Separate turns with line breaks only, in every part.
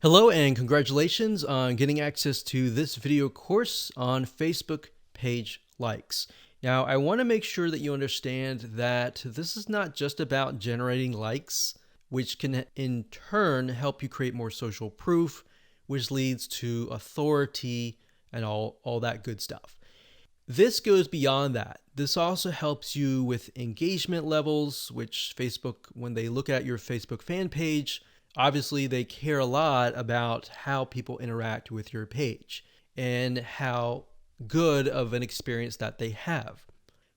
Hello and congratulations on getting access to this video course on Facebook page likes. Now, I want to make sure that you understand that this is not just about generating likes, which can in turn help you create more social proof, which leads to authority and all that good stuff. This goes beyond that. This also helps you with engagement levels, which Facebook, when they look at your Facebook fan page, obviously they care a lot about how people interact with your page and how good of an experience that they have.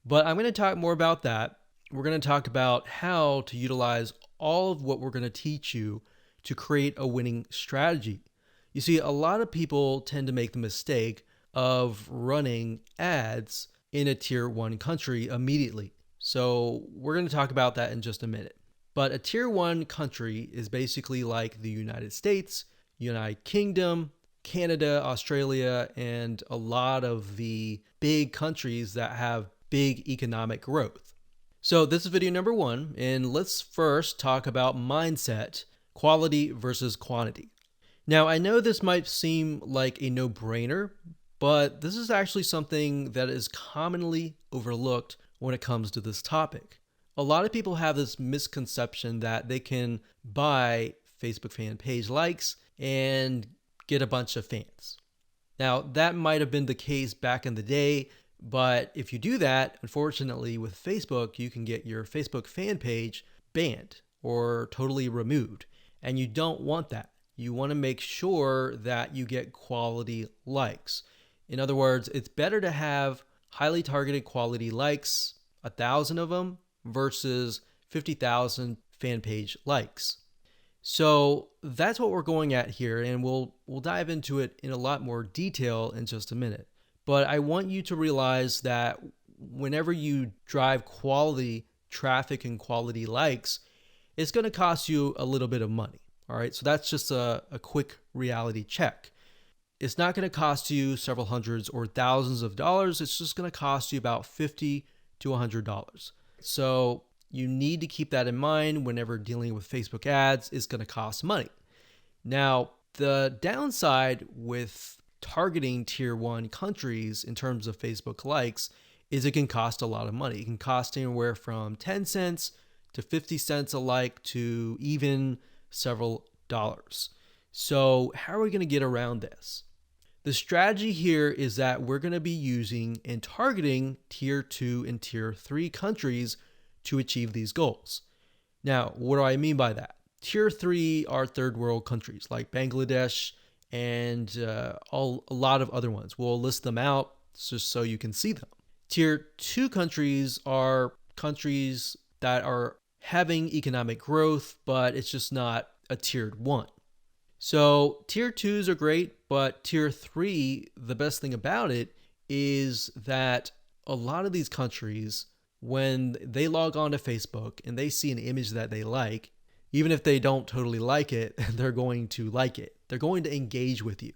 But I'm going to talk more about that. We're going to talk about how to utilize all of what we're going to teach you to create a winning strategy. You see, a lot of people tend to make the mistake of running ads in a tier 1 country immediately. So we're going to talk about that in just a minute. But a tier 1 country is basically like the United States, United Kingdom, Canada, Australia, and a lot of the big countries that have big economic growth. So this is video number 1, and let's first talk about mindset, quality versus quantity. Now, I know this might seem like a no-brainer, but this is actually something that is commonly overlooked when it comes to this topic. A lot of people have this misconception that they can buy Facebook fan page likes and get a bunch of fans. Now, that might have been the case back in the day, but if you do that, unfortunately with Facebook, you can get your Facebook fan page banned or totally removed, and you don't want that. You want to make sure that you get quality likes. In other words, it's better to have highly targeted quality likes, 1,000 of them, versus 50,000 fan page likes. So that's what we're going at here, and we'll dive into it in a lot more detail in just a minute. But I want you to realize that whenever you drive quality traffic and quality likes, it's going to cost you a little bit of money. All right, so that's just a quick reality check. It's not going to cost you several hundreds or thousands of dollars. It's just going to cost you about $50 to $100. So you need to keep that in mind whenever dealing with Facebook ads. It's going to cost money. Now, the downside with targeting tier 1 countries in terms of Facebook likes is it can cost a lot of money. It can cost anywhere from 10 cents to 50 cents a like to even several dollars. So how are we going to get around this? The strategy here is that we're going to be using and targeting tier 2 and tier 3 countries to achieve these goals. Now, what do I mean by that? Tier 3 are third world countries like Bangladesh and a lot of other ones. We'll list them out just so you can see them. Tier 2 countries are countries that are having economic growth, but it's just not a tiered 1. So tier 2s are great, but tier 3, the best thing about it is that a lot of these countries, when they log on to Facebook and they see an image that they like, even if they don't totally like it, they're going to like it. They're going to engage with you.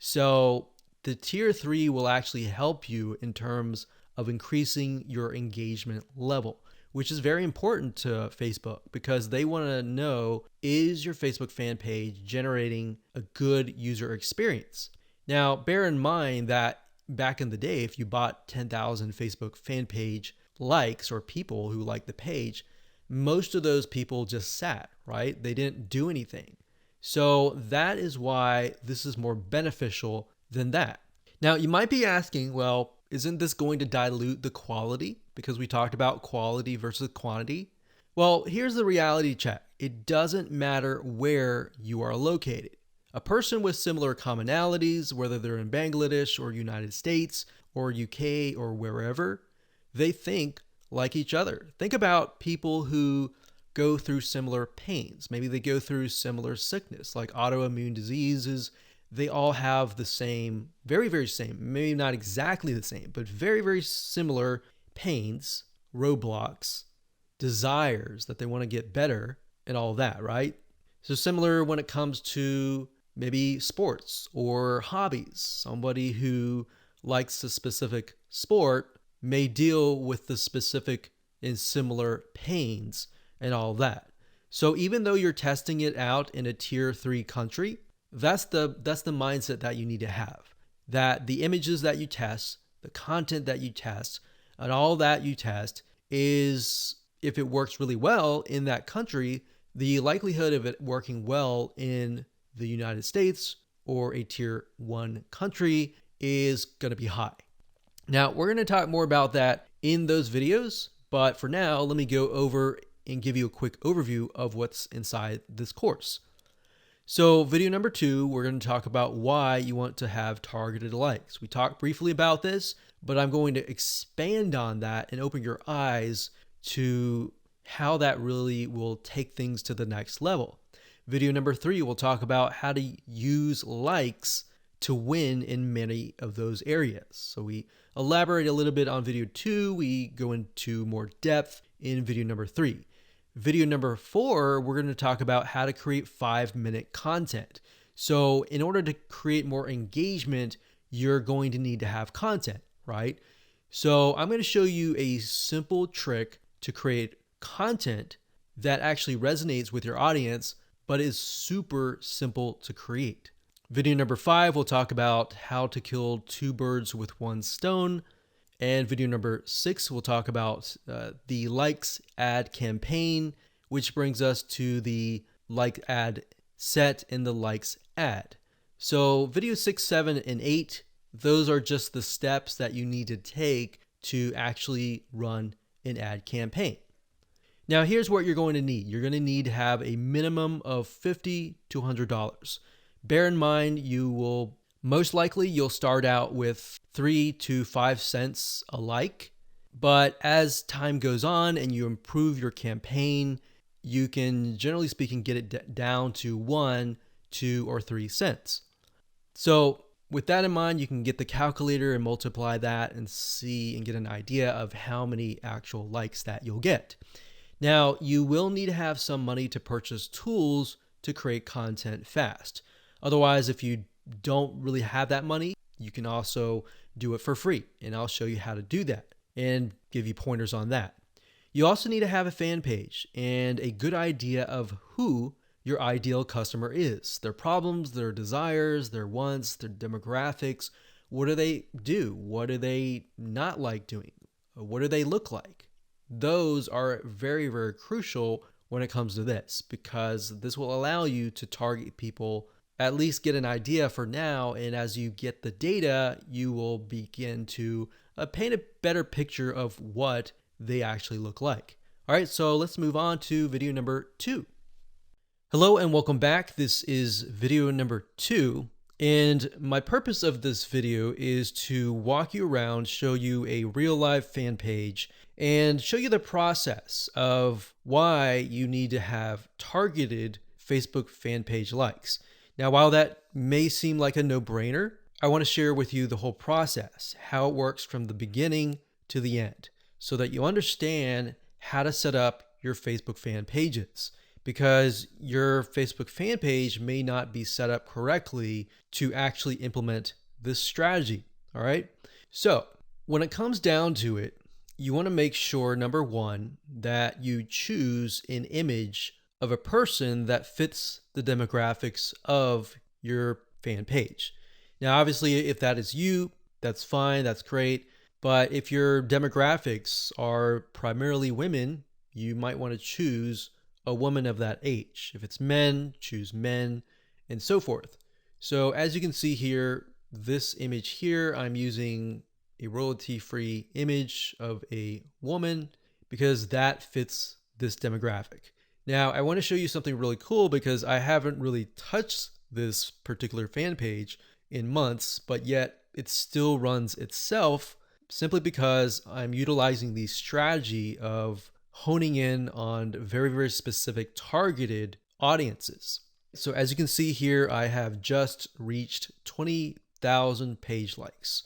So the tier 3 will actually help you in terms of increasing your engagement level, which is very important to Facebook because they want to know, is your Facebook fan page generating a good user experience? Now, bear in mind that back in the day, if you bought 10,000 Facebook fan page likes or people who liked the page, most of those people just sat, right? They didn't do anything. So that is why this is more beneficial than that. Now, you might be asking, well, isn't this going to dilute the quality? Because we talked about quality versus quantity. Well, here's the reality check. It doesn't matter where you are located. A person with similar commonalities, whether they're in Bangladesh or United States or UK or wherever, they think like each other. Think about people who go through similar pains. Maybe they go through similar sickness, like autoimmune diseases. They all have the same, very, very same, maybe not exactly the same, but very, very similar pains, roadblocks, desires that they want to get better and all that, right? So similar when it comes to maybe sports or hobbies. Somebody who likes a specific sport may deal with the specific and similar pains and all that. So even though you're testing it out in a tier 3 country, That's the mindset that you need to have. That the images that you test, the content that you test, and all that you test is, if it works really well in that country, the likelihood of it working well in the United States or a tier 1 country is going to be high. Now, we're going to talk more about that in those videos, but for now, let me go over and give you a quick overview of what's inside this course. So video number 2, we're going to talk about why you want to have targeted likes. We talked briefly about this, but I'm going to expand on that and open your eyes to how that really will take things to the next level. Video number 3, we'll talk about how to use likes to win in many of those areas. So we elaborate a little bit on video 2. We go into more depth in video number 3. Video number 4, we're going to talk about how to create 5-minute content. So in order to create more engagement, you're going to need to have content, right? So I'm going to show you a simple trick to create content that actually resonates with your audience, but is super simple to create. Video number 5, we'll talk about how to kill 2 birds with 1 stone. And video number 6, we'll talk about the likes ad campaign, which brings us to the like ad set and the likes ad. So video 6, 7, and 8, those are just the steps that you need to take to actually run an ad campaign. Now here's what you're going to need. You're going to need to have a minimum of $50 to $100. Bear in mind, most likely you'll start out with 3 to 5 cents a like, but as time goes on and you improve your campaign, you can, generally speaking, get it down to 1, 2, or 3 cents. So with that in mind, you can get the calculator and multiply that and see and get an idea of how many actual likes that you'll get. Now, you will need to have some money to purchase tools to create content fast. Otherwise, if you don't really have that money, you can also do it for free. And I'll show you how to do that and give you pointers on that. You also need to have a fan page and a good idea of who your ideal customer is, their problems, their desires, their wants, their demographics. What do they do? What do they not like doing? What do they look like? Those are very, very crucial when it comes to this, because this will allow you to target people, at least get an idea for now. And as you get the data, you will begin to paint a better picture of what they actually look like. All right, so let's move on to video number 2. Hello and welcome back. This is video number 2. And my purpose of this video is to walk you around, show you a real live fan page, and show you the process of why you need to have targeted Facebook fan page likes. Now, while that may seem like a no-brainer, I want to share with you the whole process, how it works from the beginning to the end, so that you understand how to set up your Facebook fan pages, because your Facebook fan page may not be set up correctly to actually implement this strategy. All right. So when it comes down to it, you want to make sure, number 1, that you choose an image of a person that fits the demographics of your fan page. Now, obviously, if that is you, that's fine, that's great. But if your demographics are primarily women, you might want to choose a woman of that age. If it's men, choose men, and so forth. So as you can see here, this image here, I'm using a royalty-free image of a woman because that fits this demographic. Now, I want to show you something really cool because I haven't really touched this particular fan page in months, but yet it still runs itself simply because I'm utilizing the strategy of honing in on very, very specific targeted audiences. So as you can see here, I have just reached 20,000 page likes.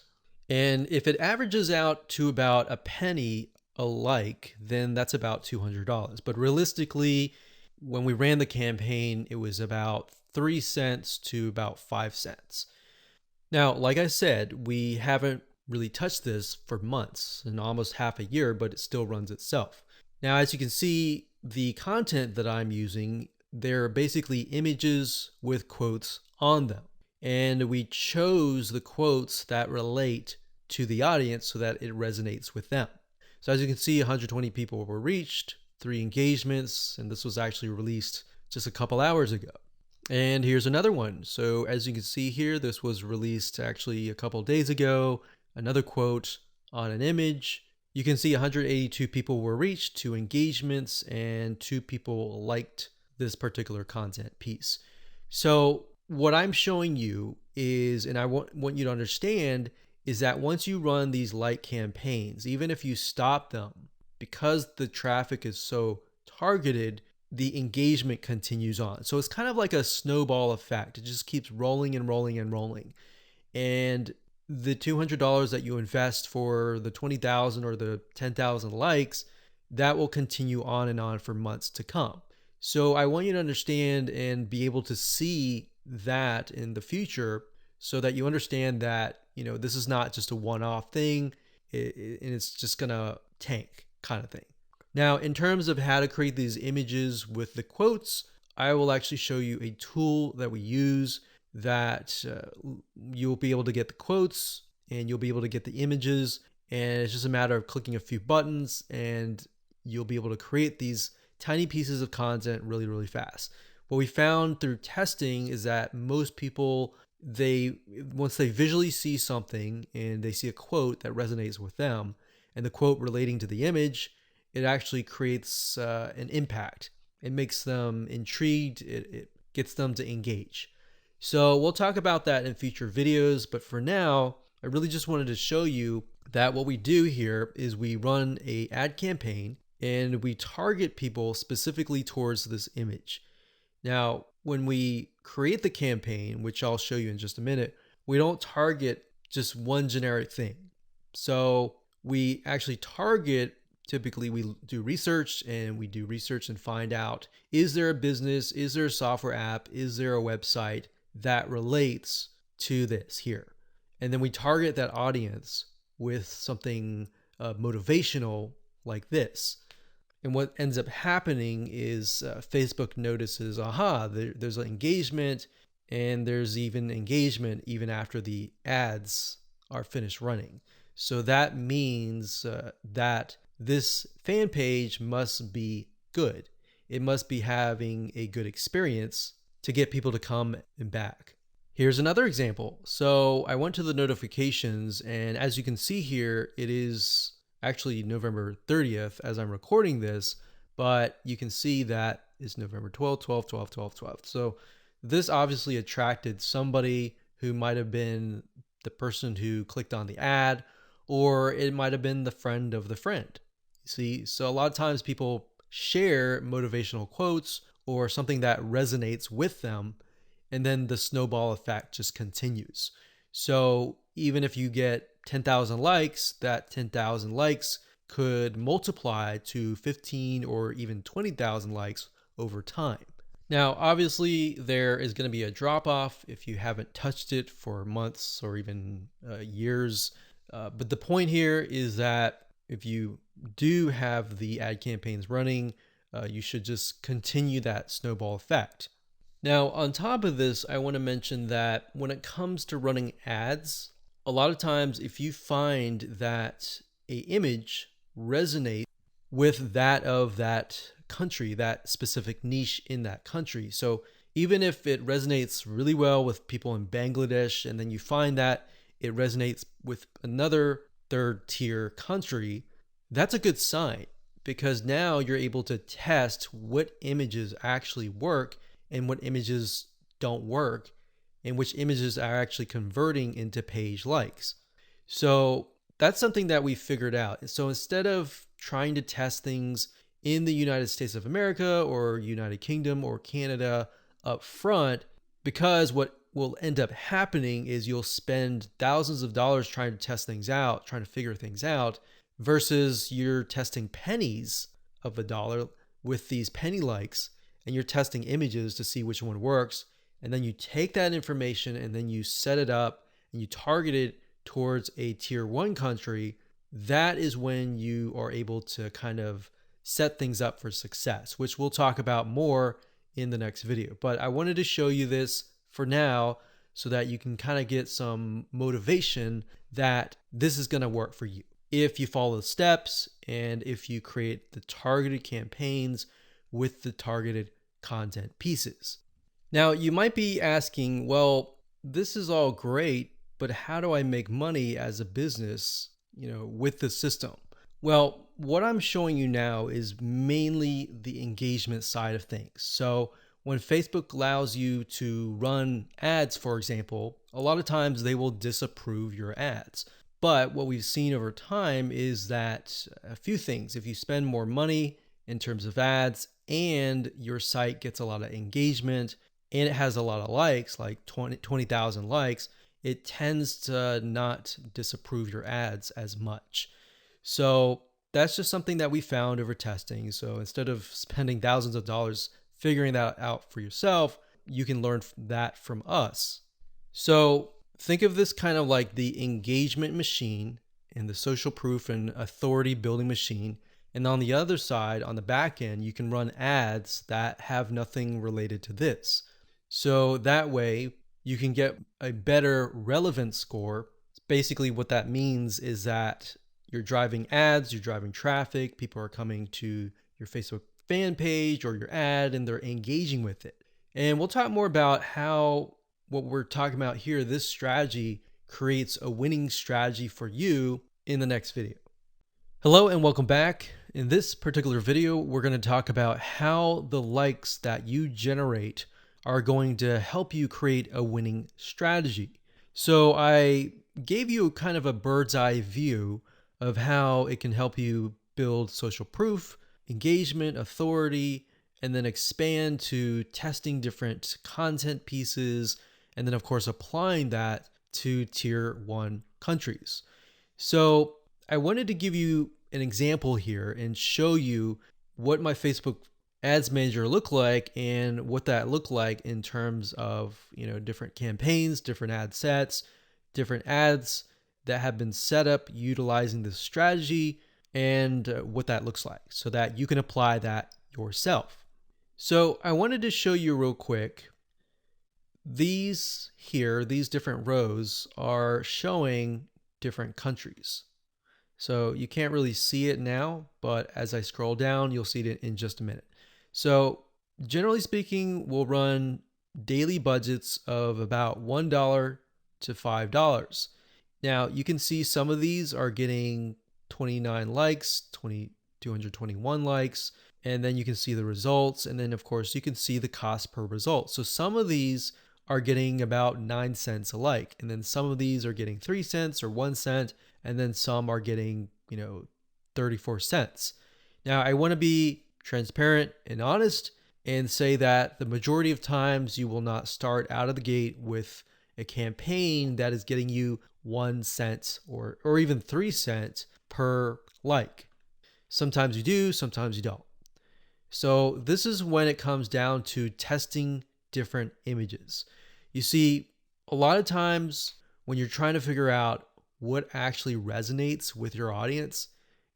And if it averages out to about a penny a like, then that's about $200. But realistically, when we ran the campaign, it was about 3 cents to about 5 cents. Now, like I said, we haven't really touched this for months and almost half a year, but it still runs itself. Now, as you can see, the content that I'm using they're basically images with quotes on them. And we chose the quotes that relate to the audience so that it resonates with them. So as you can see, 120 people were reached, 3 engagements, and this was actually released just a couple hours ago. And here's another one. So as you can see here, this was released actually a couple days ago. Another quote on an image. You can see 182 people were reached, 2 engagements, and 2 people liked this particular content piece. So what I'm showing you is, and I want you to understand, is that once you run these like campaigns, even if you stop them, because the traffic is so targeted, the engagement continues on. So it's kind of like a snowball effect. It just keeps rolling and rolling and rolling. And the $200 that you invest for the 20,000 or the 10,000 likes, that will continue on and on for months to come. So I want you to understand and be able to see that in the future so that you understand that, this is not just a one-off thing and it's just gonna tank kind of thing. Now, in terms of how to create these images with the quotes, I will actually show you a tool that we use that you'll be able to get the quotes and you'll be able to get the images, and it's just a matter of clicking a few buttons and you'll be able to create these tiny pieces of content really, really fast. What we found through testing is that most people, once they visually see something and they see a quote that resonates with them and the quote relating to the image, it actually creates an impact. It makes them intrigued. It gets them to engage. So we'll talk about that in future videos, but for now, I really just wanted to show you that what we do here is we run an ad campaign and we target people specifically towards this image. Now, when we create the campaign, which I'll show you in just a minute, we don't target just one generic thing. So we actually target, typically we do research and find out, is there a business, is there a software app, is there a website that relates to this here? And then we target that audience with something motivational like this. And what ends up happening is Facebook notices, there's an engagement, and there's even engagement even after the ads are finished running. So that means that this fan page must be good. It must be having a good experience to get people to come and back. Here's another example. So I went to the notifications, and as you can see here, it is actually November 30th as I'm recording this, but you can see that it's November 12th, 12th, 12th, 12th, 12th. So this obviously attracted somebody who might have been the person who clicked on the ad, or it might have been the friend of the friend. See, so a lot of times people share motivational quotes or something that resonates with them, and then the snowball effect just continues. So even if you get 10,000 likes, that 10,000 likes could multiply to 15 or even 20,000 likes over time. Now, obviously, there is going to be a drop off if you haven't touched it for months or even years. But the point here is that if you do have the ad campaigns running, you should just continue that snowball effect. Now, on top of this, I want to mention that when it comes to running ads, a lot of times if you find that an image resonates with that of that country, that specific niche in that country. So even if it resonates really well with people in Bangladesh, and then you find that it resonates with another third tier country, that's a good sign, because now you're able to test what images actually work and what images don't work, and which images are actually converting into page likes. So that's something that we figured out. So instead of trying to test things in the United States of America or United Kingdom or Canada up front, because what will end up happening is you'll spend thousands of dollars trying to test things out, trying to figure things out, versus you're testing pennies of a dollar with these penny likes, and you're testing images to see which one works. And then you take that information and then you set it up and you target it towards a tier 1 country. That is when you are able to kind of set things up for success, which we'll talk about more in the next video. But I wanted to show you this for now so that you can kind of get some motivation that this is going to work for you if you follow the steps and if you create the targeted campaigns with the targeted content pieces. Now, you might be asking, well, this is all great, but how do I make money as a business, with the system? Well, what I'm showing you now is mainly the engagement side of things. So when Facebook allows you to run ads, for example, a lot of times they will disapprove your ads. But what we've seen over time is that a few things, if you spend more money in terms of ads and your site gets a lot of engagement and it has a lot of likes, like 20,000 likes, it tends to not disapprove your ads as much. So that's just something that we found over testing. So instead of spending thousands of dollars figuring that out for yourself, you can learn that from us. So think of this kind of like the engagement machine and the social proof and authority building machine. And on the other side, on the back end, you can run ads that have nothing related to this. So that way you can get a better relevance score. Basically what that means is that you're driving ads, you're driving traffic, people are coming to your Facebook fan page or your ad and they're engaging with it. And we'll talk more about how what we're talking about here, this strategy creates a winning strategy for you in the next video. Hello and welcome back. In this particular video, we're going to talk about how the likes that you generate are going to help you create a winning strategy. So I gave you kind of a bird's eye view of how it can help you build social proof, engagement, authority, and then expand to testing different content pieces, and then of course applying that to tier 1 countries. So I wanted to give you an example here and show you what my Facebook Ads Manager looked like and what that looked like in terms of different campaigns, different ad sets, different ads that have been set up utilizing this strategy, and what that looks like so that you can apply that yourself. So I wanted to show you real quick. These different rows are showing different countries. So you can't really see it now, but as I scroll down, you'll see it in just a minute. So generally speaking, we'll run daily budgets of about $1 to $5. Now you can see some of these are getting 29 likes, 221 likes, and then you can see the results. And then of course you can see the cost per result. So some of these are getting about 9 cents a like. And then some of these are getting 3 cents or 1 cent. And then some are getting, 34 cents. Now I want to be transparent and honest and say that the majority of times you will not start out of the gate with a campaign that is getting you 1 cent or even 3 cents per like. Sometimes you do, sometimes you don't. So this is when it comes down to testing different images. You see, a lot of times when you're trying to figure out what actually resonates with your audience,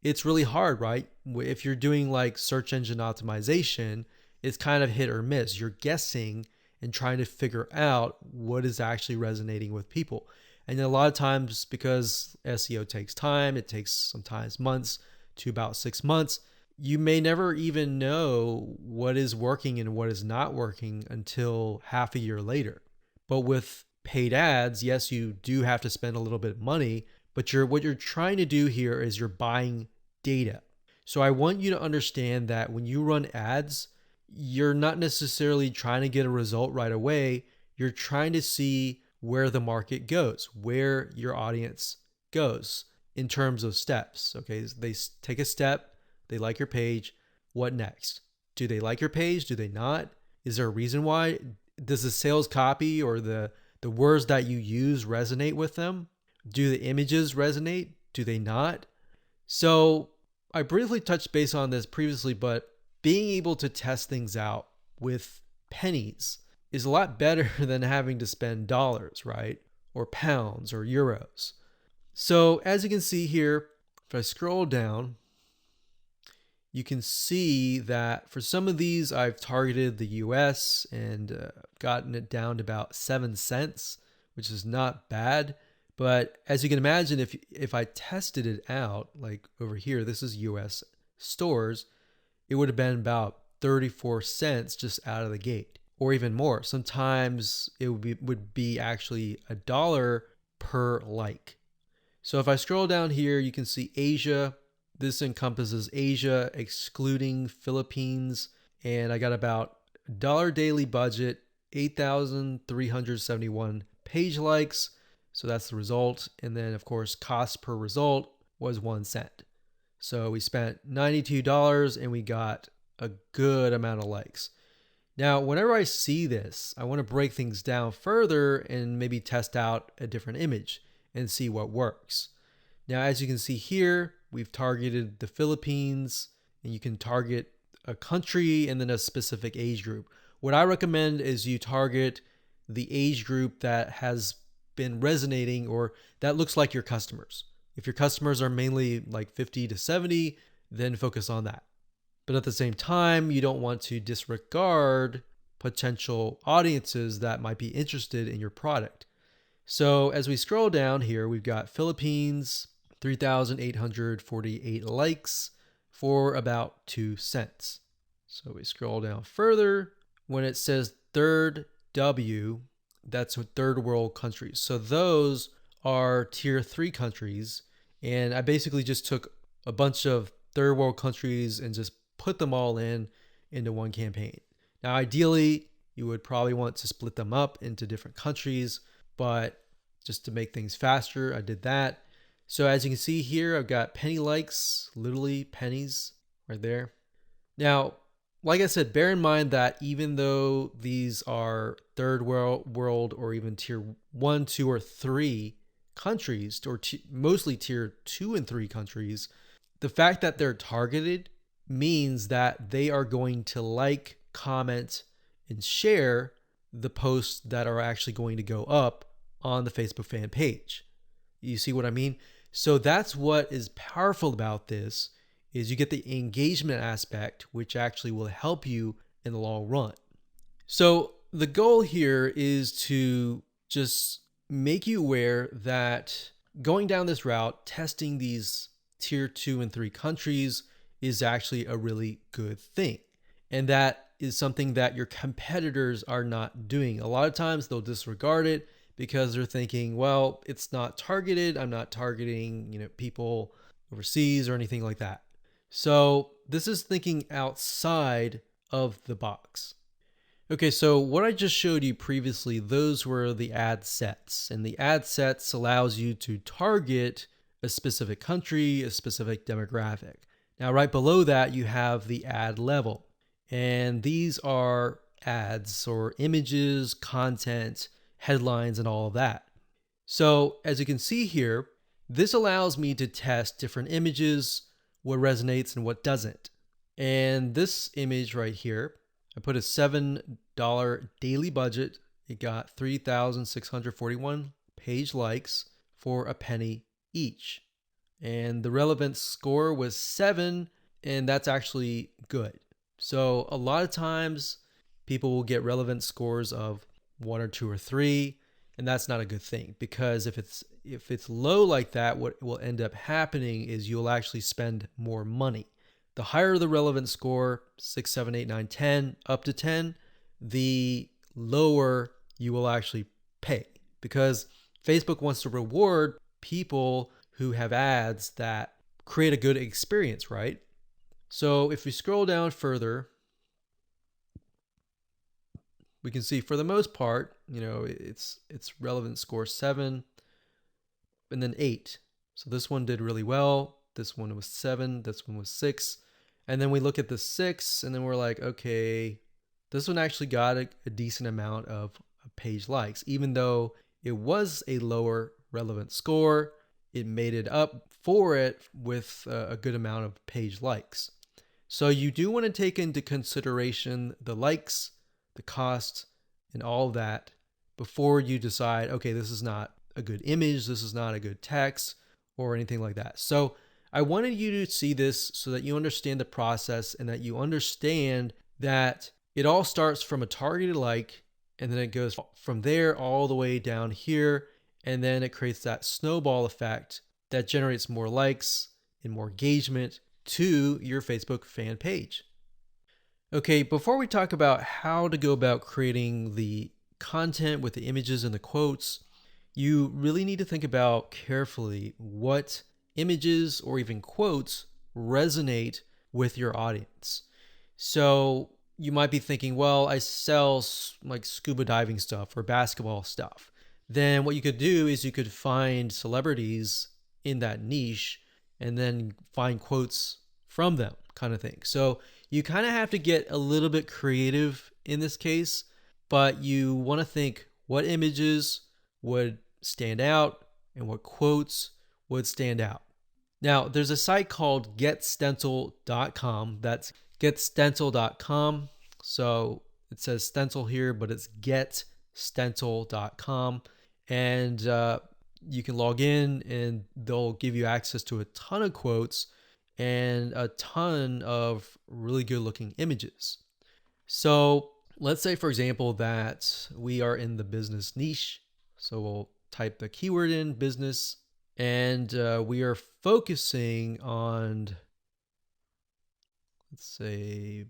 it's really hard, right? If you're doing like search engine optimization, it's kind of hit or miss. You're guessing and trying to figure out what is actually resonating with people. And a lot of times, because SEO takes time, it takes sometimes months to about 6 months, you may never even know what is working and what is not working until half a year later. But with paid ads, yes, you do have to spend a little bit of money, but what you're trying to do here is you're buying data. So I want you to understand that when you run ads, you're not necessarily trying to get a result right away. You're trying to see where the market goes, where your audience goes in terms of steps. Okay, they take a step, they like your page. What next? Do they like your page? Do they not? Is there a reason why? Does the sales copy or the words that you use resonate with them? Do the images resonate? Do they not? So I briefly touched base on this previously, but being able to test things out with pennies is a lot better than having to spend dollars, right? Or pounds or euros. So as you can see here, if I scroll down, you can see that for some of these, I've targeted the US and gotten it down to about 7 cents, which is not bad. But as you can imagine, if I tested it out, like over here, this is US stores, it would have been about 34 cents just out of the gate, or even more. Sometimes it would be actually $1 per like. So if I scroll down here, you can see Asia. This encompasses Asia, excluding Philippines. And I got about $1 daily budget, 8,371 page likes. So that's the result. And then, of course, cost per result was 1 cent. So we spent $92 and we got a good amount of likes. Now, whenever I see this, I want to break things down further and maybe test out a different image and see what works. Now, as you can see here, we've targeted the Philippines, and you can target a country and then a specific age group. What I recommend is you target the age group that has been resonating or that looks like your customers. If your customers are mainly like 50 to 70, then focus on that. But at the same time, you don't want to disregard potential audiences that might be interested in your product. So as we scroll down here, we've got Philippines, 3,848 likes for about 2 cents. So we scroll down further. When it says third W, that's third world countries. So those are tier 3 countries. And I basically just took a bunch of third world countries and just put them all into one campaign. Now, ideally, you would probably want to split them up into different countries, but just to make things faster, I did that. So as you can see here, I've got penny likes, literally pennies right there. Now, like I said, bear in mind that even though these are third world or even tier 1, 2, or 3 countries, or mostly tier 2 and 3 countries, the fact that they're targeted means that they are going to like, comment, and share the posts that are actually going to go up on the Facebook fan page. You see what I mean? So that's what is powerful about this is you get the engagement aspect, which actually will help you in the long run. So the goal here is to just make you aware that going down this route, testing these tier 2 and 3 countries is actually a really good thing. And that is something that your competitors are not doing. A lot of times they'll disregard it because they're thinking, well, it's not targeted. I'm not targeting, people overseas or anything like that. So this is thinking outside of the box. Okay, so what I just showed you previously, those were the ad sets. And the ad sets allows you to target a specific country, a specific demographic. Now, right below that, you have the ad level. And these are ads or images, content, headlines, and all of that. So as you can see here, this allows me to test different images, what resonates and what doesn't. And this image right here, I put a $7 daily budget. It got 3,641 page likes for a penny each. And the relevance score was 7, and that's actually good. So a lot of times people will get relevance scores of 1 or 2 or 3, and that's not a good thing, because if it's low like that, what will end up happening is you'll actually spend more money. The higher the relevance score, 6, 7, 8, 9, 10, up to 10, the lower you will actually pay, because Facebook wants to reward people who have ads that create a good experience, right? So if we scroll down further, we can see for the most part, it's relevant score 7 and then 8. So this one did really well. This one was 7. This one was 6. And then we look at the 6 and then we're like, okay, this one actually got a decent amount of page likes. Even though it was a lower relevant score, it made it up for it with a good amount of page likes. So you do want to take into consideration the likes, the cost, and all that before you decide, okay, this is not a good image, this is not a good text, or anything like that. So I wanted you to see this so that you understand the process and that you understand that it all starts from a targeted like, and then it goes from there all the way down here. And then it creates that snowball effect that generates more likes and more engagement to your Facebook fan page. Okay, before we talk about how to go about creating the content with the images and the quotes, you really need to think about carefully what images or even quotes resonate with your audience. So you might be thinking, well, I sell like scuba diving stuff or basketball stuff. Then what you could do is you could find celebrities in that niche and then find quotes from them, kind of thing. So you kind of have to get a little bit creative in this case, but you want to think what images would stand out and what quotes would stand out. Now, there's a site called getstencil.com. That's getstencil.com. So it says stencil here, but it's getstencil.com. And you can log in and they'll give you access to a ton of quotes and a ton of really good looking images. So let's say, for example, that we are in the business niche. So we'll type the keyword in business, and we are focusing on, let's say,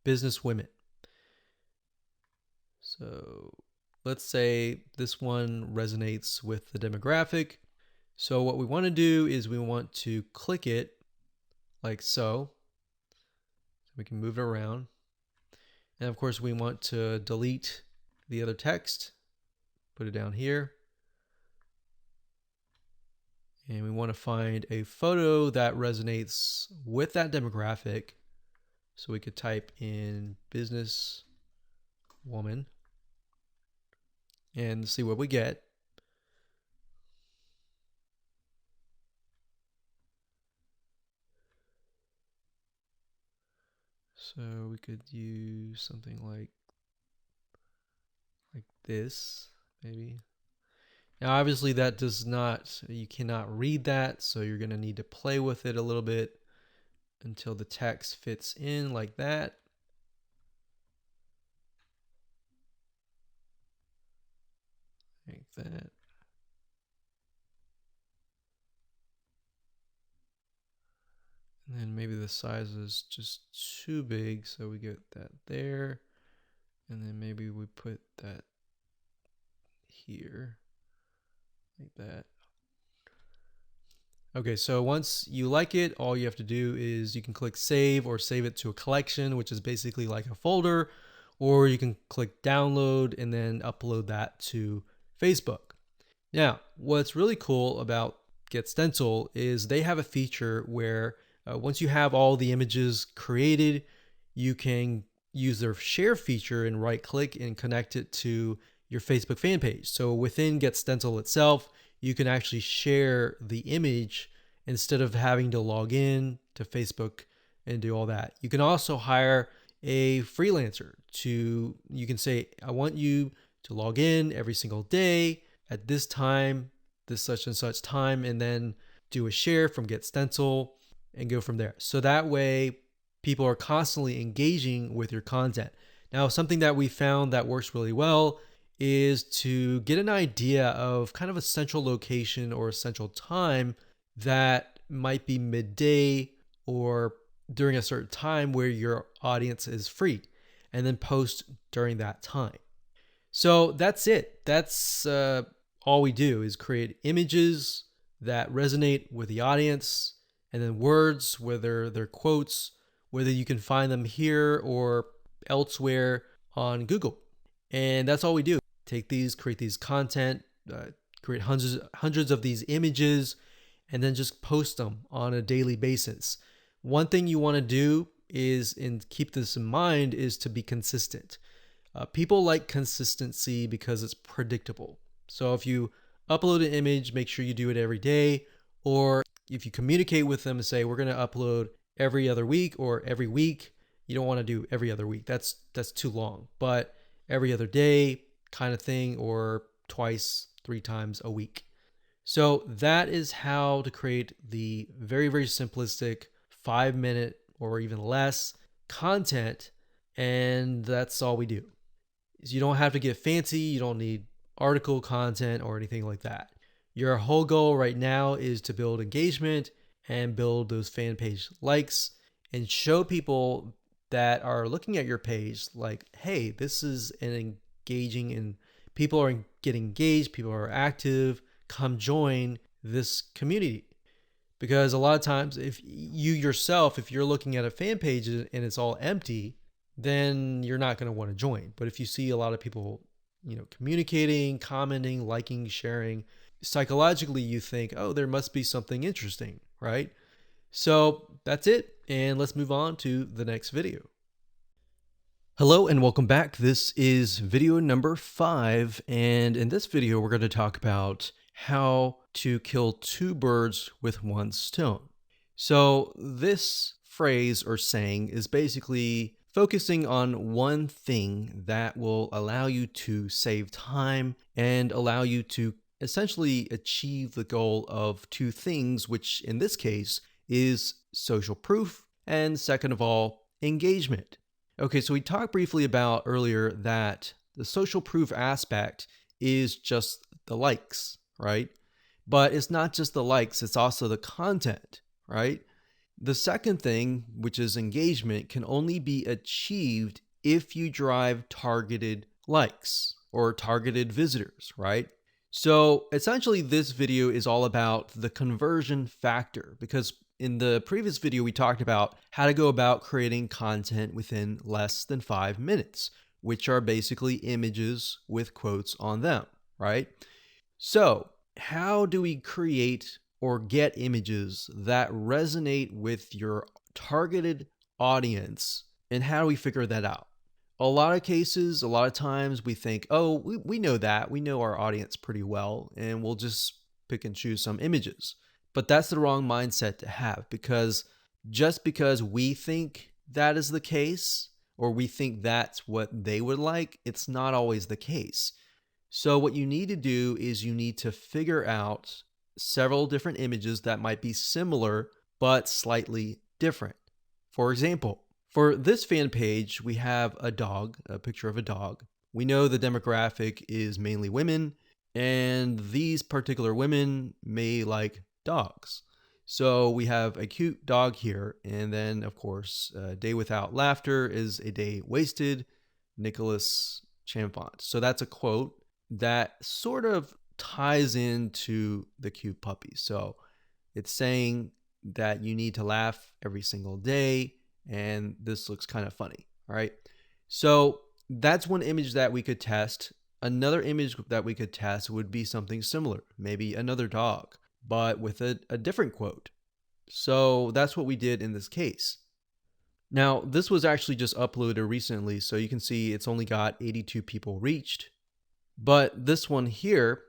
business women. So let's say this one resonates with the demographic. So what we want to do is we want to click it like so. We can move it around. And of course, we want to delete the other text, put it down here. And we want to find a photo that resonates with that demographic. So we could type in business woman and see what we get. So we could use something like this, maybe. Now, obviously that does not, you cannot read that. So you're going to need to play with it a little bit until the text fits in like that. Like that. And then maybe the size is just too big, so we get that there. And then maybe we put that here, like that. Okay, so once you like it, all you have to do is you can click save or save it to a collection, which is basically like a folder, or you can click download and then upload that to Facebook. Now, what's really cool about GetStencil is they have a feature where once you have all the images created, you can use their share feature and right click and connect it to your Facebook fan page. So within GetStencil itself, you can actually share the image instead of having to log in to Facebook and do all that. You can also hire a freelancer you can say, I want you to log in every single day at this time, this such and such time, and then do a share from GetStencil and go from there. So that way people are constantly engaging with your content. Now, something that we found that works really well is to get an idea of kind of a central location or a central time that might be midday or during a certain time where your audience is free, and then post during that time. So that's it. That's all we do is create images that resonate with the audience, and then words, whether they're quotes, whether you can find them here or elsewhere on Google. And that's all we do. Take these, create these content, create hundreds of these images, and then just post them on a daily basis. One thing you want to do is, and keep this in mind, is to be consistent. People like consistency because it's predictable. So if you upload an image, make sure you do it every day. Or if you communicate with them and say, we're going to upload every other week or every week, you don't want to do every other week. That's too long. But every other day kind of thing, or twice, 3 times a week. So that is how to create the very, very simplistic 5 minute or even less content. And that's all we do. So you don't have to get fancy. You don't need article content or anything like that. Your whole goal right now is to build engagement and build those fan page likes and show people that are looking at your page like, hey, this is an engaging and people are getting engaged, people are active, come join this community. Because a lot of times if you yourself, if you're looking at a fan page and it's all empty, then you're not going to want to join. But if you see a lot of people, communicating, commenting, liking, sharing, psychologically you think, oh, there must be something interesting, right? So that's it. And let's move on to the next video. Hello and welcome back. This is video number 5. And in this video, we're going to talk about how to kill 2 birds with 1 stone. So this phrase or saying is basically focusing on one thing that will allow you to save time and allow you to essentially achieve the goal of 2 things, which in this case is social proof and, second of all, engagement. Okay, so we talked briefly about earlier that the social proof aspect is just the likes, right? But it's not just the likes, it's also the content, right? The second thing, which is engagement, can only be achieved if you drive targeted likes or targeted visitors, right? So essentially this video is all about the conversion factor, because in the previous video we talked about how to go about creating content within less than 5 minutes, which are basically images with quotes on them, right? So how do we create or get images that resonate with your targeted audience, and how do we figure that out? A lot of cases, a lot of times we think, oh, we know that. We know our audience pretty well, and we'll just pick and choose some images. But that's the wrong mindset to have, because just because we think that is the case, or we think that's what they would like, it's not always the case. So what you need to do is you need to figure out several different images that might be similar but slightly different. For example, for this fan page, we have a dog, a picture of a dog. We know the demographic is mainly women, and these particular women may like dogs. So we have a cute dog here, and then of course, a day without laughter is a day wasted, Nicholas Chamfont. So that's a quote that sort of ties into the cute puppy. So it's saying that you need to laugh every single day, and this looks kind of funny, all right? So that's one image that we could test. Another image that we could test would be something similar, maybe another dog, but with a different quote. So that's what we did in this case. Now, this was actually just uploaded recently, so you can see it's only got 82 people reached. But this one here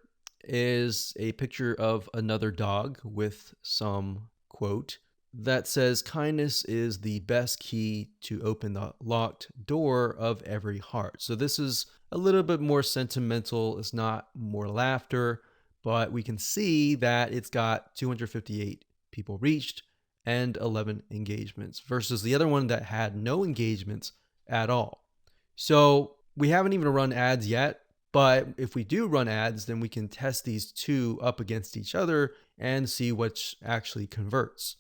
is a picture of another dog with some quote that says, kindness is the best key to open the locked door of every heart. So this is a little bit more sentimental. It's not more laughter, but we can see that it's got 258 people reached and 11 engagements versus the other one that had no engagements at all. So we haven't even run ads yet. But if we do run ads, then we can test these 2 up against each other and see which actually converts.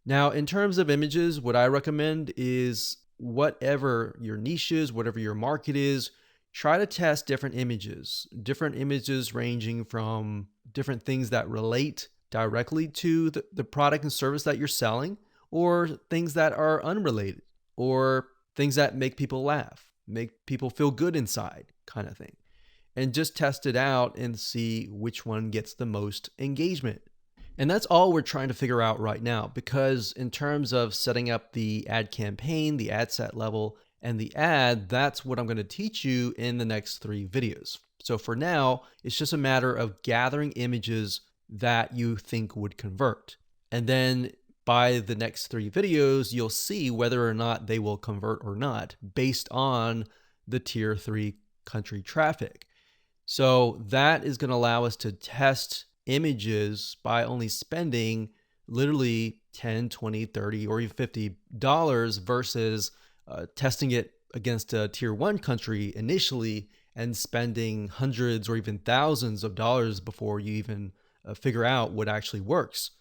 Now, in terms of images, what I recommend is whatever your niche is, whatever your market is, try to test different images ranging from different things that relate directly to the product and service that you're selling, or things that are unrelated, or things that make people laugh, make people feel good inside, kind of thing. And just test it out and see which one gets the most engagement. And that's all we're trying to figure out right now, because in terms of setting up the ad campaign, the ad set level, and the ad, that's what I'm going to teach you in the next 3 videos. So for now, it's just a matter of gathering images that you think would convert. And then by the next 3 videos, you'll see whether or not they will convert or not based on the tier 3 country traffic. So that is going to allow us to test images by only spending literally 10, 20, 30, or even $50 versus testing it against a tier one country initially and spending hundreds or even thousands of dollars before you even figure out what actually works.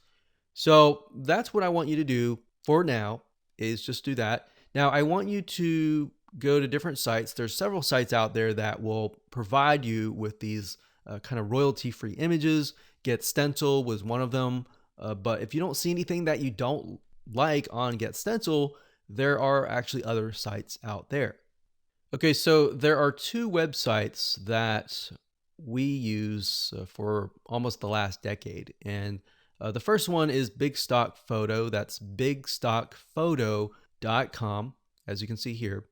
So that's what I want you to do for now, is just do that. Now I want you to go to different sites. There's several sites out there that will provide you with these kind of royalty-free images. Get Stencil was one of them. But if you don't see anything that you don't like on Get Stencil, there are actually other sites out there. Okay, so there are two websites that we use for almost the last decade. And the first one is Big Stock Photo. That's bigstockphoto.com, as you can see here.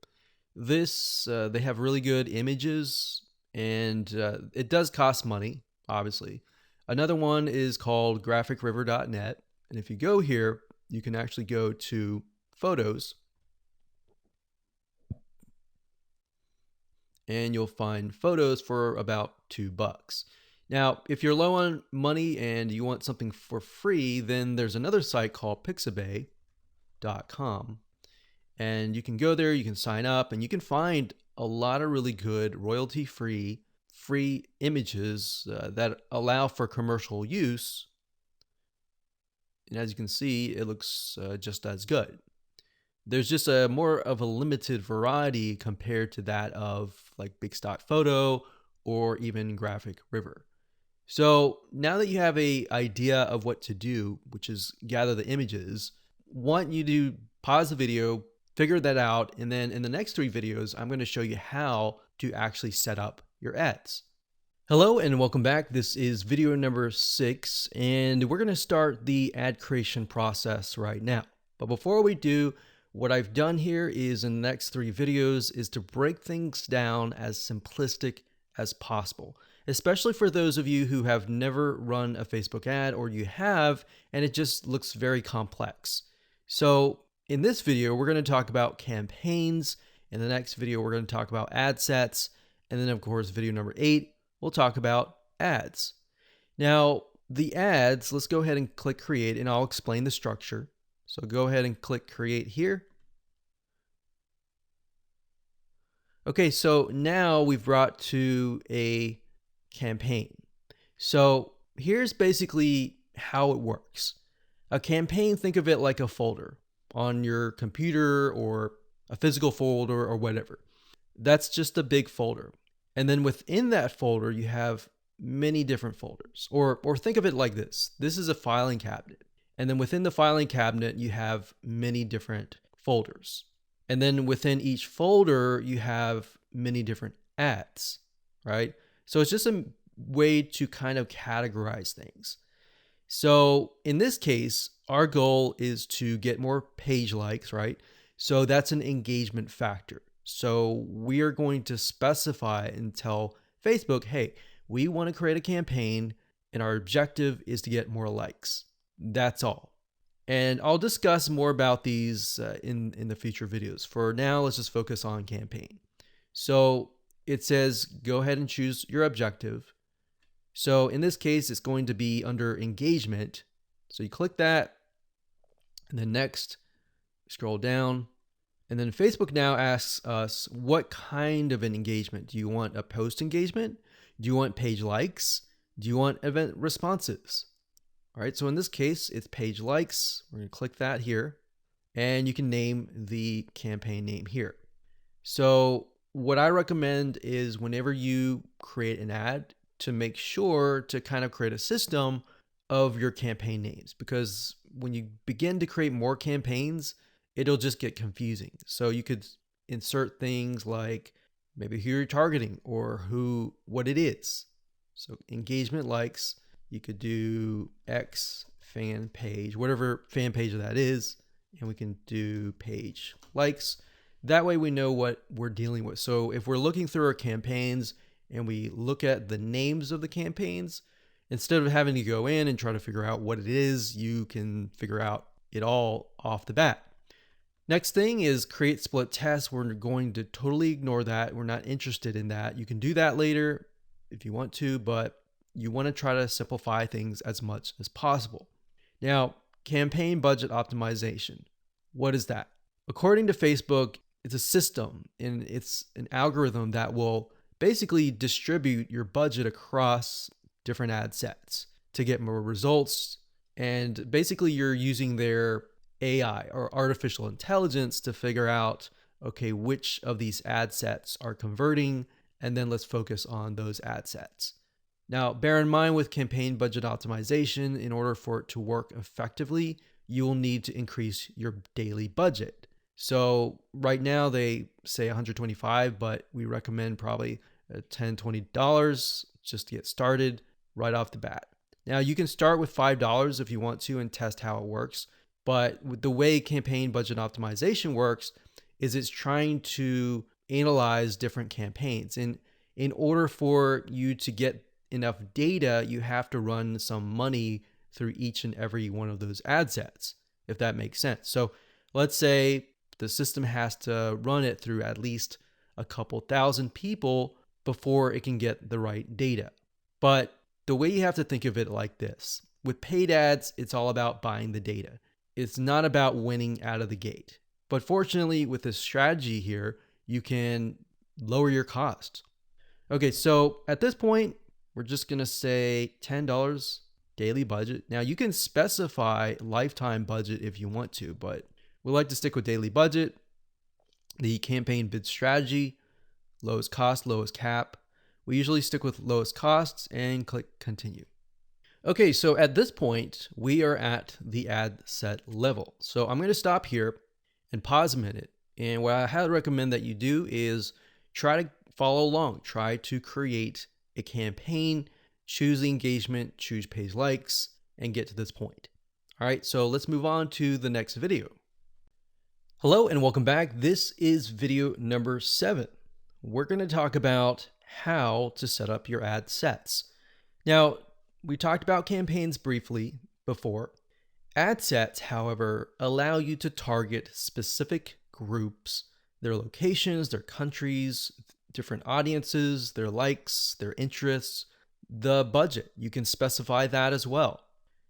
This, they have really good images, and it does cost money, obviously. Another one is called graphicriver.net. And if you go here, you can actually go to Photos, and you'll find photos for about $2. Now, if you're low on money and you want something for free, then there's another site called pixabay.com. And you can go there, you can sign up, and you can find a lot of really good royalty-free images that allow for commercial use. And as you can see, it looks just as good. There's just a more of a limited variety compared to that of like Big Stock Photo or even Graphic River. So now that you have an idea of what to do, which is gather the images, want you to pause the video, figure that out, and then in the next 3 videos, I'm going to show you how to actually set up your ads. Hello and welcome back. This is video number 6, and we're going to start the ad creation process right now. But before we do, what I've done here is in the next 3 videos is to break things down as simplistic as possible, especially for those of you who have never run a Facebook ad, or you have and it just looks very complex. So in this video, we're going to talk about campaigns. In the next video, we're going to talk about ad sets. And then of course, video number 8, we'll talk about ads. Now the ads, let's go ahead and click create, and I'll explain the structure. So go ahead and click create here. Okay, so now we've brought to a campaign. So here's basically how it works. A campaign, think of it like a folder on your computer or a physical folder or whatever. That's just a big folder. And then within that folder, you have many different folders. Or think of it like this. This is a filing cabinet. And then within the filing cabinet, you have many different folders. And then within each folder, you have many different ads, right? So it's just a way to kind of categorize things. So in this case, our goal is to get more page likes, right? So that's an engagement factor. So we are going to specify and tell Facebook, hey, we want to create a campaign and our objective is to get more likes. That's all. And I'll discuss more about these in the future videos. For now, let's just focus on campaign. So it says, go ahead and choose your objective. So in this case, it's going to be under engagement. So you click that, and then next, scroll down. And then Facebook now asks us, what kind of an engagement? Do you want a post engagement? Do you want page likes? Do you want event responses? All right, so in this case, it's page likes. We're going to click that here, and you can name the campaign name here. So what I recommend is whenever you create an ad, to make sure to kind of create a system of your campaign names, because when you begin to create more campaigns, it'll just get confusing. So you could insert things like maybe who you're targeting or what it is. So engagement likes. You could do X fan page, whatever fan page that is, and we can do page likes. That way we know what we're dealing with. So if we're looking through our campaigns and we look at the names of the campaigns, instead of having to go in and try to figure out what it is, you can figure out it all off the bat. Next thing is create split tests. We're going to totally ignore that. We're not interested in that. You can do that later if you want to, but you want to try to simplify things as much as possible. Now, campaign budget optimization. What is that? According to Facebook, it's a system and it's an algorithm that will basically distribute your budget across different ad sets to get more results. And basically, you're using their AI or artificial intelligence to figure out, okay, which of these ad sets are converting, and then let's focus on those ad sets. Now, bear in mind with campaign budget optimization, in order for it to work effectively, you will need to increase your daily budget. So right now they say 125, but we recommend probably $10, $20 just to get started right off the bat. Now you can start with $5 if you want to and test how it works. But with the way campaign budget optimization works is it's trying to analyze different campaigns. And in order for you to get enough data, you have to run some money through each and every one of those ad sets, if that makes sense. So let's say the system has to run it through at least a couple thousand people before it can get the right data. But the way you have to think of it like this, with paid ads, it's all about buying the data. It's not about winning out of the gate. But fortunately, with this strategy here, you can lower your cost. Okay, so at this point, we're just going to say $10 daily budget. Now, you can specify lifetime budget if you want to, but we like to stick with daily budget. The campaign bid strategy, lowest cost, lowest cap. We usually stick with lowest costs and click continue. Okay, so at this point, we are at the ad set level. So I'm going to stop here and pause a minute. And what I highly recommend that you do is try to follow along. Try to create a campaign, choose the engagement, choose page likes, and get to this point. All right, so let's move on to the next video. Hello and welcome back. This is video number 7. We're going to talk about how to set up your ad sets. Now, we talked about campaigns briefly before. Ad sets, however, allow you to target specific groups, their locations, their countries, different audiences, their likes, their interests, the budget. You can specify that as well.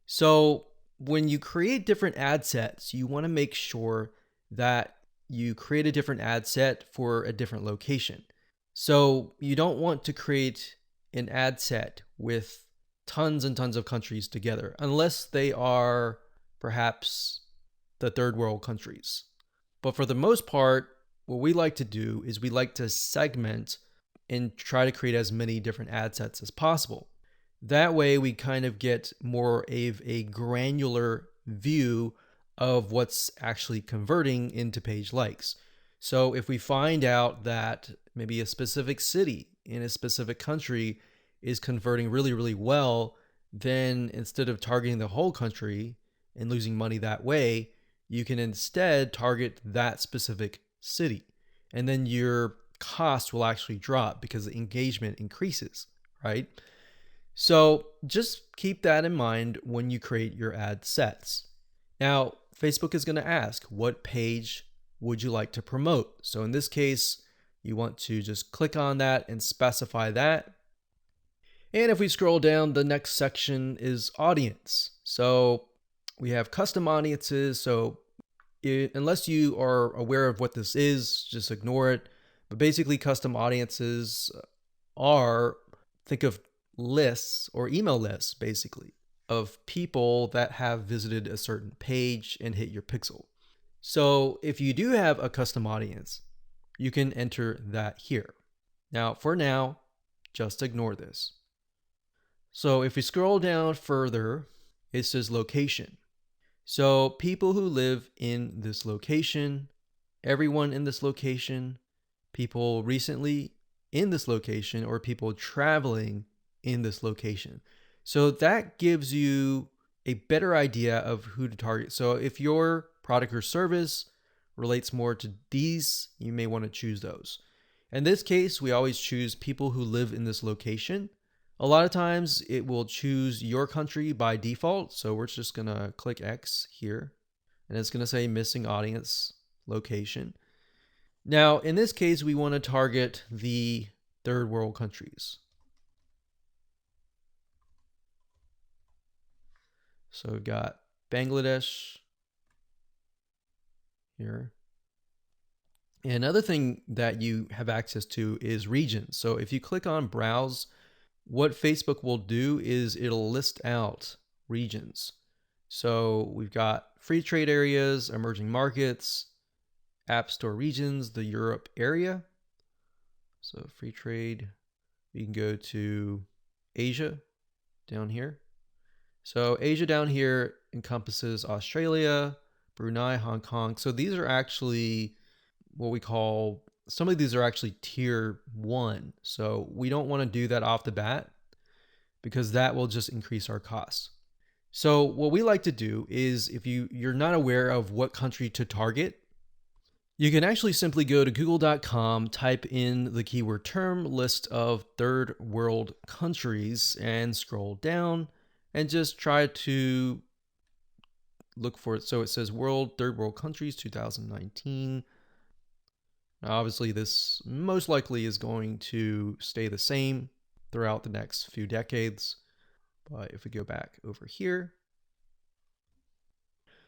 So when you create different ad sets, you want to make sure that you create a different ad set for a different location. So you don't want to create an ad set with tons and tons of countries together, unless they are perhaps the third world countries. But for the most part, what we like to do is we like to segment and try to create as many different ad sets as possible. That way we kind of get more of a granular view of what's actually converting into page likes. So if we find out that maybe a specific city in a specific country is converting really, really well, then instead of targeting the whole country and losing money that way, you can instead target that specific city. And then your cost will actually drop because the engagement increases, right? So just keep that in mind when you create your ad sets. Now, Facebook is going to ask, what page would you like to promote? So in this case, you want to just click on that and specify that. And if we scroll down, the next section is audience. So we have custom audiences. So unless you are aware of what this is, just ignore it. But basically, custom audiences are, think of lists or email lists, basically, of people that have visited a certain page and hit your pixel. So if you do have a custom audience, you can enter that here. Now, for now, just ignore this. So if we scroll down further, it says location. So people who live in this location, everyone in this location, people recently in this location, or people traveling in this location. So that gives you a better idea of who to target. So if your product or service relates more to these, you may want to choose those. In this case, we always choose people who live in this location. A lot of times it will choose your country by default. So we're just going to click X here and it's going to say missing audience location. Now, in this case, we want to target the third world countries. So we've got Bangladesh here. And another thing that you have access to is regions. So if you click on browse, what Facebook will do is it'll list out regions. So we've got free trade areas, emerging markets, app store regions, the Europe area. So free trade, you can go to Asia down here. So Asia down here encompasses Australia, Brunei, Hong Kong. So these are actually what we call, some of these are actually tier 1. So we don't want to do that off the bat because that will just increase our costs. So what we like to do is, if you're not aware of what country to target, you can actually simply go to google.com, type in the keyword term, list of third world countries, and scroll down and just try to look for it. So it says third world countries 2019. Now, obviously, this most likely is going to stay the same throughout the next few decades. But if we go back over here.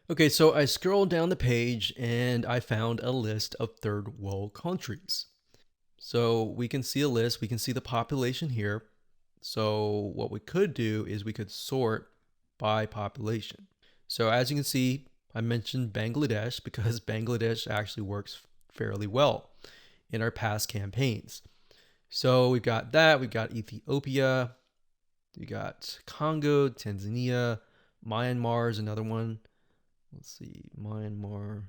Okay, so I scrolled down the page and I found a list of third world countries. So we can see a list, we can see the population here. So what we could do is we could sort by population. So as you can see, I mentioned Bangladesh because Bangladesh actually works fairly well in our past campaigns. So we've got that, we've got Ethiopia, we got Congo, Tanzania, Myanmar is another one. Let's see, Myanmar.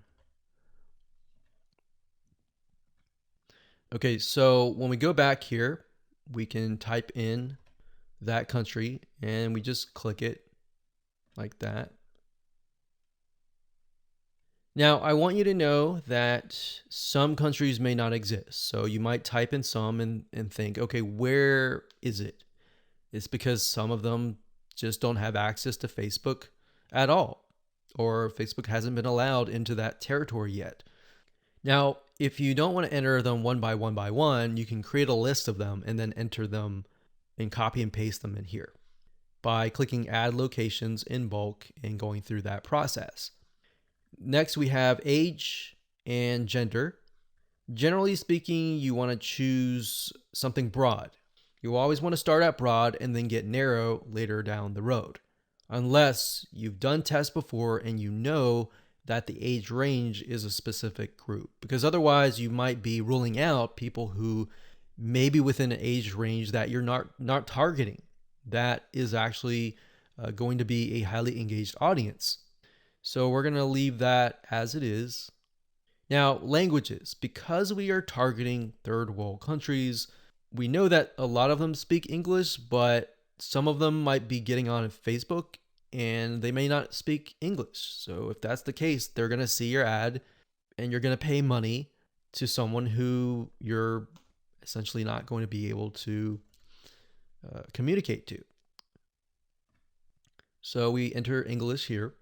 Okay, so when we go back here, we can type in that country and we just click it like that. Now, I want you to know that some countries may not exist. So you might type in some and think, okay, where is it? It's because some of them just don't have access to Facebook at all, or Facebook hasn't been allowed into that territory yet. Now, if you don't want to enter them one by one, you can create a list of them and then enter them and copy and paste them in here by clicking add locations in bulk and going through that process. Next, we have age and gender. Generally speaking, you want to choose something broad. You always want to start out broad and then get narrow later down the road, unless you've done tests before and you know that the age range is a specific group, because otherwise you might be ruling out people who may be within an age range that you're not targeting. That is actually going to be a highly engaged audience. So we're going to leave that as it is. Now, languages. Because we are targeting third world countries, we know that a lot of them speak English, but some of them might be getting on Facebook and they may not speak English. So if that's the case, they're going to see your ad and you're going to pay money to someone who you're essentially not going to be able to communicate to. So we enter English here.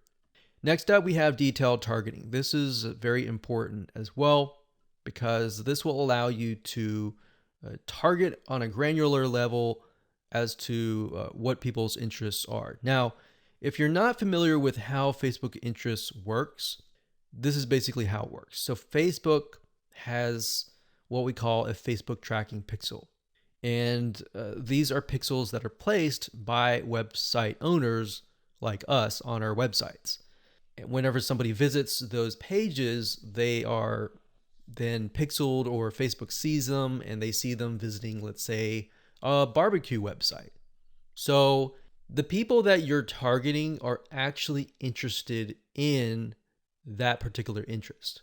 Next up, we have detailed targeting. This is very important as well because this will allow you to target on a granular level as to what people's interests are. Now, if you're not familiar with how Facebook interests works, this is basically how it works. So Facebook has what we call a Facebook tracking pixel. And these are pixels that are placed by website owners like us on our websites. Whenever somebody visits those pages, they are then pixeled, or Facebook sees them and they see them visiting, let's say, a barbecue website. So the people that you're targeting are actually interested in that particular interest.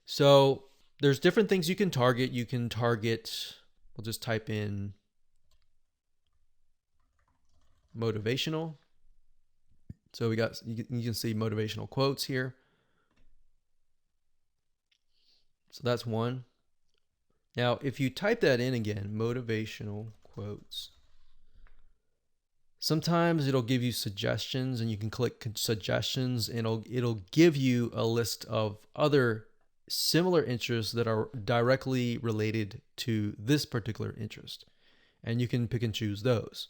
So there's different things you can target. You can target, we'll just type in motivational. So you can see motivational quotes here. So that's one. Now, if you type that in again, motivational quotes, sometimes it'll give you suggestions and you can click suggestions and it'll give you a list of other similar interests that are directly related to this particular interest. And you can pick and choose those.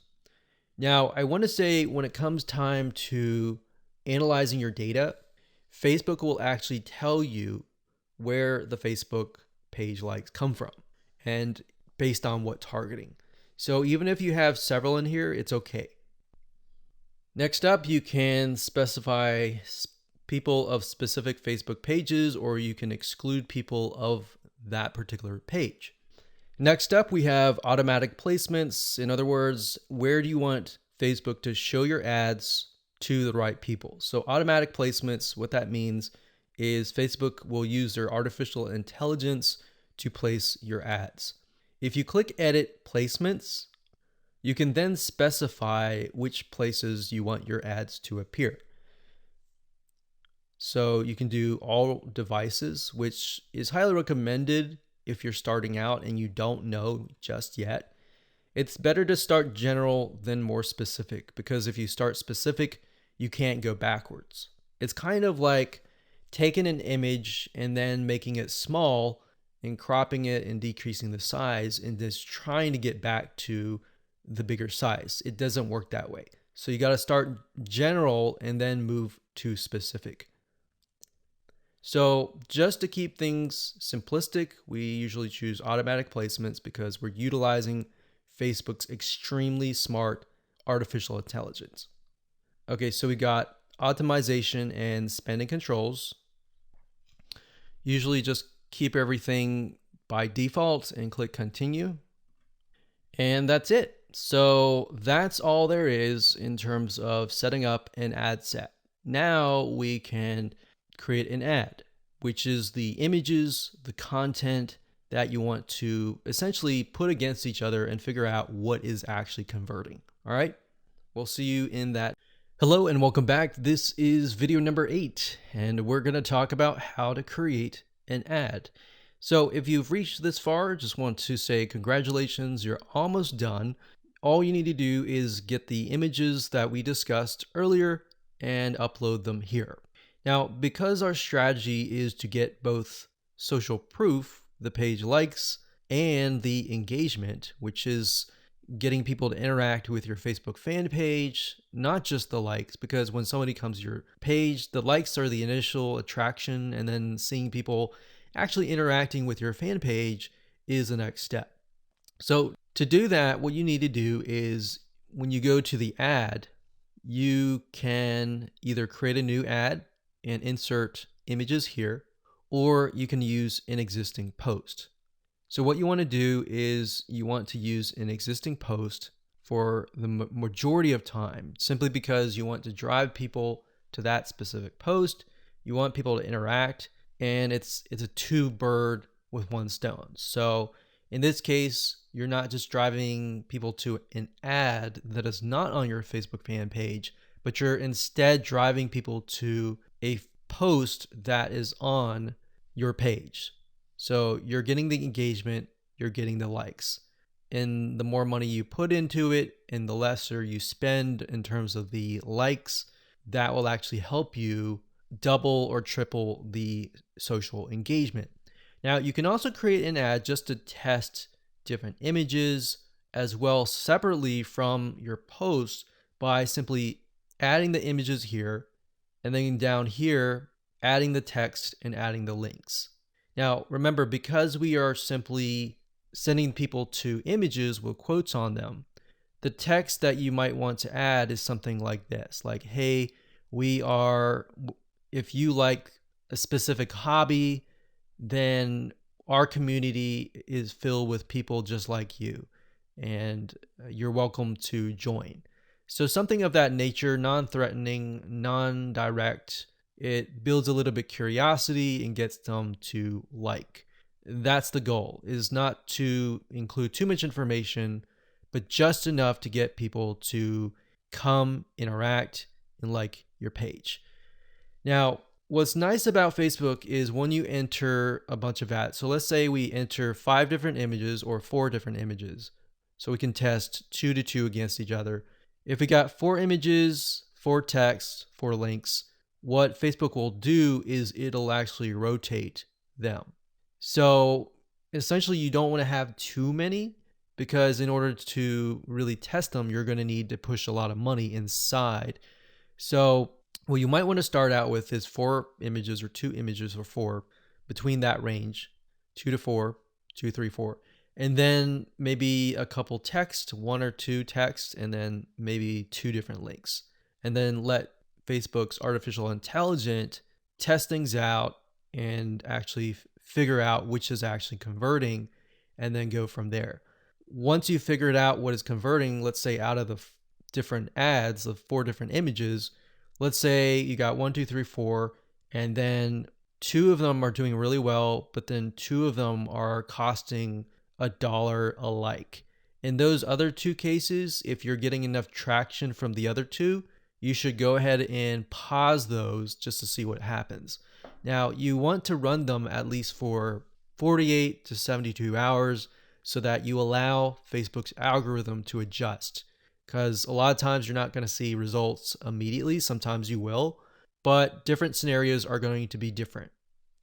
Now, I want to say when it comes time to analyzing your data, Facebook will actually tell you where the Facebook page likes come from and based on what targeting. So even if you have several in here, it's okay. Next up, you can specify people of specific Facebook pages, or you can exclude people of that particular page. Next up, we have automatic placements. In other words, where do you want Facebook to show your ads to the right people? So automatic placements, what that means is Facebook will use their artificial intelligence to place your ads. If you click edit placements, you can then specify which places you want your ads to appear. So you can do all devices, which is highly recommended if you're starting out and you don't know just yet. It's better to start general than more specific, because if you start specific, you can't go backwards. It's kind of like taking an image and then making it small and cropping it and decreasing the size and just trying to get back to the bigger size. It doesn't work that way. So you got to start general and then move to specific. So just to keep things simplistic, we usually choose automatic placements because we're utilizing Facebook's extremely smart artificial intelligence. Okay, so we got optimization and spending controls. Usually just keep everything by default and click continue. And that's it. So that's all there is in terms of setting up an ad set. Now we can create an ad, which is the images, the content that you want to essentially put against each other and figure out what is actually converting. All right, we'll see you in that. Hello and welcome back. This is video number 8, and we're going to talk about how to create an ad. So if you've reached this far, just want to say congratulations, you're almost done. All you need to do is get the images that we discussed earlier and upload them here. Now, because our strategy is to get both social proof, the page likes, and the engagement, which is getting people to interact with your Facebook fan page, not just the likes, because when somebody comes to your page, the likes are the initial attraction, and then seeing people actually interacting with your fan page is the next step. So to do that, what you need to do is when you go to the ad, you can either create a new ad and insert images here, or you can use an existing post. So what you want to do is you want to use an existing post for the majority of time, simply because you want to drive people to that specific post. You want people to interact, and it's a two bird with one stone. So in this case, you're not just driving people to an ad that is not on your Facebook fan page, but you're instead driving people to a post that is on your page. So you're getting the engagement, you're getting the likes. And the more money you put into it and the lesser you spend in terms of the likes, that will actually help you double or triple the social engagement. Now, you can also create an ad just to test different images as well separately from your post by simply adding the images here, and then down here, adding the text and adding the links. Now, remember, because we are simply sending people to images with quotes on them, the text that you might want to add is something like this, like, hey, if you like a specific hobby, then our community is filled with people just like you, and you're welcome to join. So something of that nature, non-threatening, non-direct. It builds a little bit curiosity and gets them to like. That's the goal, is not to include too much information, but just enough to get people to come, interact, and like your page. Now, what's nice about Facebook is when you enter a bunch of ads. So let's say we enter 5 different images or 4 different images. So we can test 2 to 2 against each other. If we got 4 images, 4 text, 4 links, what Facebook will do is it'll actually rotate them. So essentially you don't want to have too many, because in order to really test them, you're going to need to push a lot of money inside. So what you might want to start out with is 4 images or 2 images or 4, between that range, 2 to 4, 2, 3, 4. And then maybe a couple text, 1 or 2 text, and then maybe 2 different links. And then let Facebook's artificial intelligence test things out and actually figure out which is actually converting, and then go from there. Once you figured out what is converting, let's say out of the different ads of 4 different images, let's say you got 1, 2, 3, 4, and then 2 of them are doing really well, but then 2 of them are costing $1 a like. In those other 2 cases, if you're getting enough traction from the other 2, you should go ahead and pause those just to see what happens. Now, you want to run them at least for 48 to 72 hours so that you allow Facebook's algorithm to adjust. Because a lot of times you're not going to see results immediately. Sometimes you will, but different scenarios are going to be different.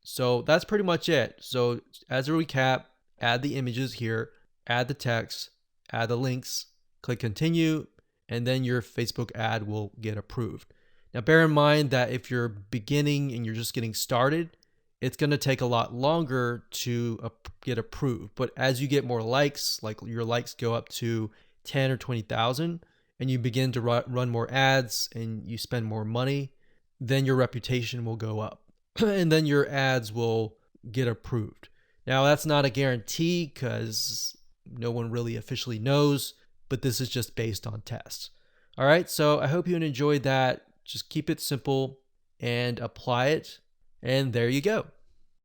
So that's pretty much it. So as a recap, add the images here, add the text, add the links, click continue, and then your Facebook ad will get approved. Now bear in mind that if you're beginning and you're just getting started, it's going to take a lot longer to get approved. But as you get more likes, like your likes go up to 10 or 20,000, and you begin to run more ads and you spend more money, then your reputation will go up and then your ads will get approved. Now that's not a guarantee because no one really officially knows, but this is just based on tests. All right, so I hope you enjoyed that. Just keep it simple and apply it, and there you go.